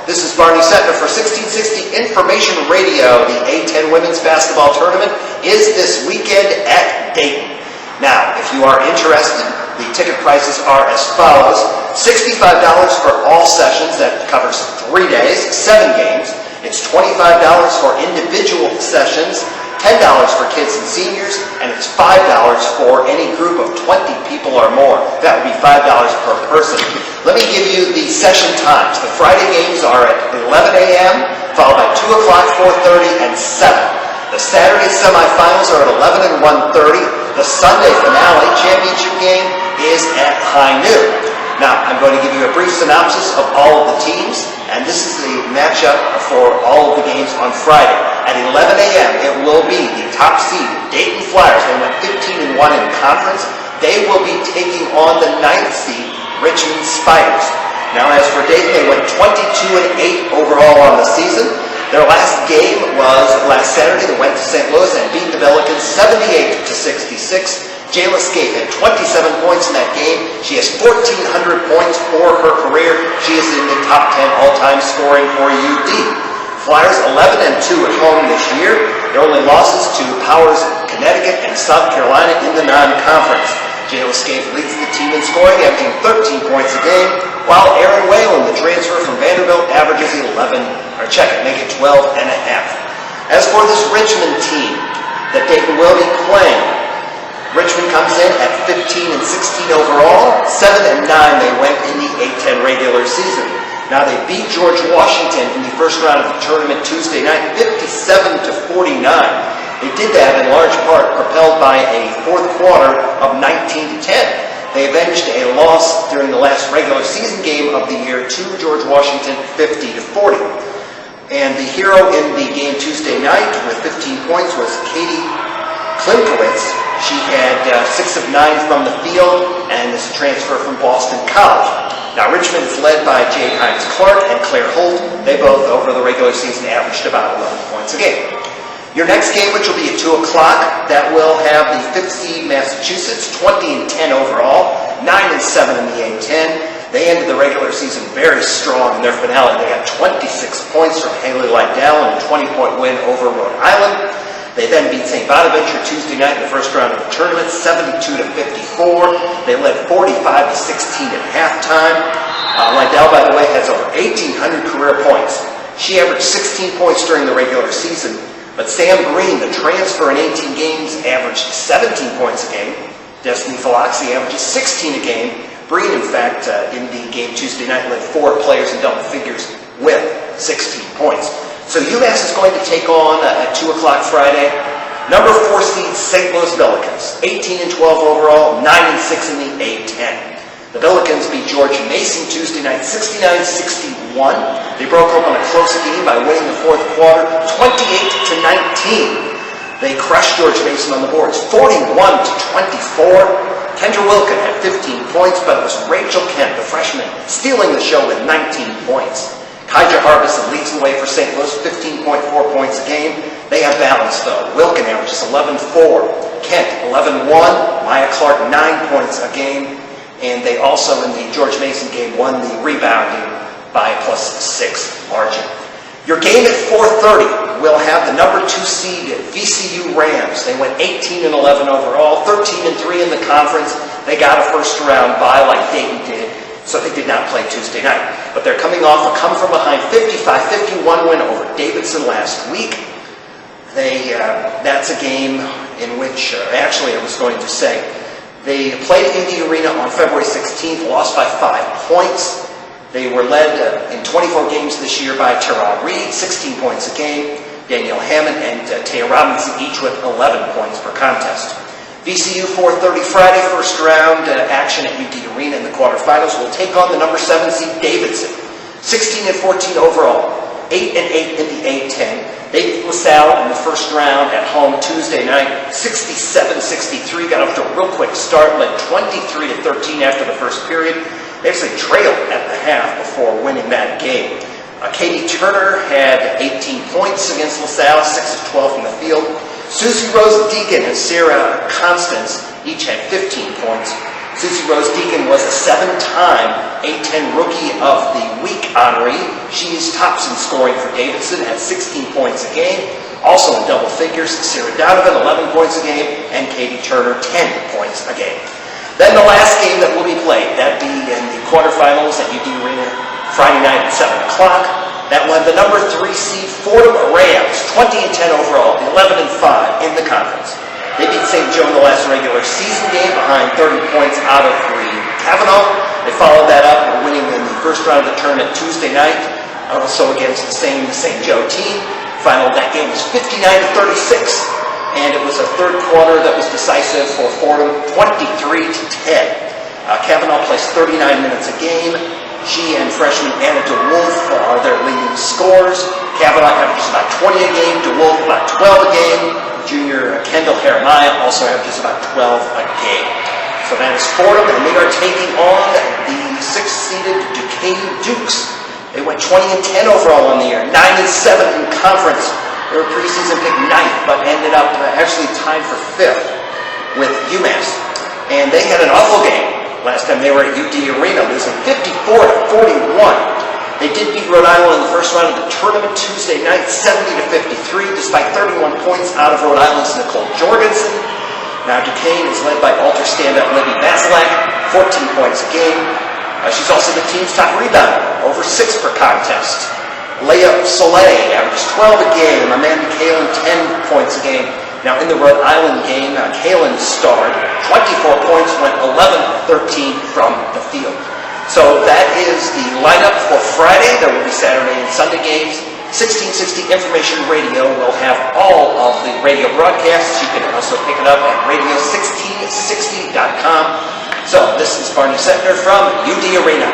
This is Barney Setner for 1660 Information Radio. The A10 Women's Basketball Tournament is this weekend at Dayton. Now, if you are interested, the ticket prices are as follows. $65 for all sessions. That covers 3 days, 7 games. It's $25 for individual sessions, $10 for kids and seniors, and it's $5 for any group of 20 people or more. That would be $5 per person. Let me give you the session times. The Friday games are at 11 a.m., followed by 2 o'clock, 4:30, and 7. The Saturday semifinals are at 11 and 1:30. The Sunday finale championship game is at high noon. Now, I'm going to give you a brief synopsis of all of the teams, and this is the matchup for all of the games on Friday. At 11 a.m., it will be the top seed, Dayton Flyers. They went 15 and 1 in conference. They will be taking on the 9th seed, Richmond Spiders. Now, as for Dayton, they went 22 and 8 overall on the season. Their last game was last Saturday. They went to St. Louis and beat the Pelicans 78 to 66. Jayla Scaife had 27 points in that game. She has 1,400 points for her career. She is in the top 10 all-time scoring for UD. Flyers 11 and 2 at home this year. Their only losses to Powers, Connecticut, and South Carolina in the non-conference. Jayla Scaife leads the team in scoring, averaging 13 points a game, while Aaron Whalen, the transfer from Vanderbilt, averages 12 and a half. As for this Richmond team that Dayton will be playing, Richmond comes in at 15 and 16 overall. 7 and 9 they went in the A10 regular season. Now they beat George Washington in the first round of the tournament Tuesday night, 57 to 49. They did that in large part propelled by a fourth quarter of 19 to 10. They avenged a loss during the last regular season game of the year to George Washington, 50 to 40. And the hero in the game Tuesday night with 15 points was Katie Klimkowitz. She had 6 of 9 from the field and is a transfer from Boston College. Now Richmond is led by Jade Hines-Clark and Claire Holt. They both, over the regular season, averaged about 11 points a game. Your next game, which will be at 2 o'clock, that will have the 5th seed Massachusetts, 20 and 10 overall, 9 and 7 in the A10. They ended the regular season very strong in their finale. They got 26 points from Haley Lydell in a 20-point win over Rhode Island. They then beat St. Bonaventure Tuesday night in the first round of the tournament, 72 to 54. They led 45 to 16 at halftime. Lydell, by the way, has over 1,800 career points. She averaged 16 points during the regular season, but Sam Green, the transfer in 18 games, averaged 17 points a game. Destiny Faloxi averages 16 a game. Breen, in fact, in the game Tuesday night, led 4 players in double figures with 16 points. So UMass is going to take on, at 2 o'clock Friday, number 4 seed St. Louis Billikens, 18 and 12 overall, 9 and 6 in the A10. The Billikens beat George Mason Tuesday night, 69-61. They broke open a close game by winning the fourth quarter, 28 to 19. They crushed George Mason on the boards, 41 to 24. Kendra Wilkin had 15 points, but it was Rachel Kent, the freshman, stealing the show with 19 points. Kaija Harbison leads the way for St. Louis, 15.4 points a game. They have balance, though. Wilkin averages 11-4. Kent, 11-1. Maya Clark, 9 points a game. And they also, in the George Mason game, won the rebounding by a +6 margin. Your game at 4:30 will have the number 2 seed VCU Rams. They went 18 and 11 overall, 13 and 3 in the conference. They got a first round bye like Dayton did, so they did not play Tuesday night. But they're coming off a come-from-behind 55-51 win over Davidson last week. That's a game in which, actually I was going to say, they played in the arena on February 16th, lost by 5 points. They were led in 24 games this year by Terrell Reed, 16 points a game. Danielle Hammond and Taya Robinson each with 11 points per contest. VCU 4:30 Friday, first round action at UD Arena in the quarterfinals will take on the number 7 seed Davidson, 16 and 14 overall, 8 and 8 in the A10. They beat LaSalle in the first round at home Tuesday night, 67-63. Got off to a real quick start, led 23 to 13 after the first period. They actually trailed at the half before winning that game. Katie Turner had 18 points against LaSalle, 6 of 12 from the field. Susie Rose Deacon and Sarah Constance each had 15 points. Susie Rose Deacon was a 7-time A10 Rookie of the Week honoree. She's tops in scoring for Davidson at 16 points a game. Also in double figures, Sarah Donovan, 11 points a game, and Katie Turner, 10 points a game. Then the last game that will be played, that'd be in the quarterfinals at UD Arena Friday night at 7 o'clock. That will have the number 3 seed Fordham Rams, 20-10 overall, 11-5 in the conference. They beat St. Joe in the last regular season game behind 30 points out of Kavanaugh. They followed that up winning in the first round of the tournament Tuesday night, also against the St. Joe team. Final of that game was 59-36, and it was a third quarter that was decisive for Fordham, 23-10. Kavanaugh plays 39 minutes a game. She and freshman Anna DeWolf are their leading scorers. Kavanaugh averages about 20 a game, DeWolf about 12 a game. Junior Kendall Jeremiah also averages about 12 a game. So that is Fordham, and they are taking on the 6th-seeded Duquesne Dukes. They went 20-10 overall on the year, 9-7 in conference. They were preseason picked 9th, but ended up actually tied for 5th with UMass. And they had an awful game last time they were at UD Arena, losing 54-41. They did beat Rhode Island in the first round of the tournament Tuesday night, 70-53, despite 31 points out of Rhode Island's Nicole Jorgensen. Now Duquesne is led by Alter standout Libby Vasilak, 14 points a game. She's also the team's top rebounder, over 6 per contest. Leah Soleil averages 12 a game. Amanda Kalin, 10 points a game. Now in the Rhode Island game, Kalin starred 24 points, went 11-13 from the field. So that is the lineup for Friday. There will be Saturday and Sunday games. 1660 Information Radio will have all of the radio broadcasts. You can also pick it up at radio1660.com. So this is Barney Setner from UD Arena.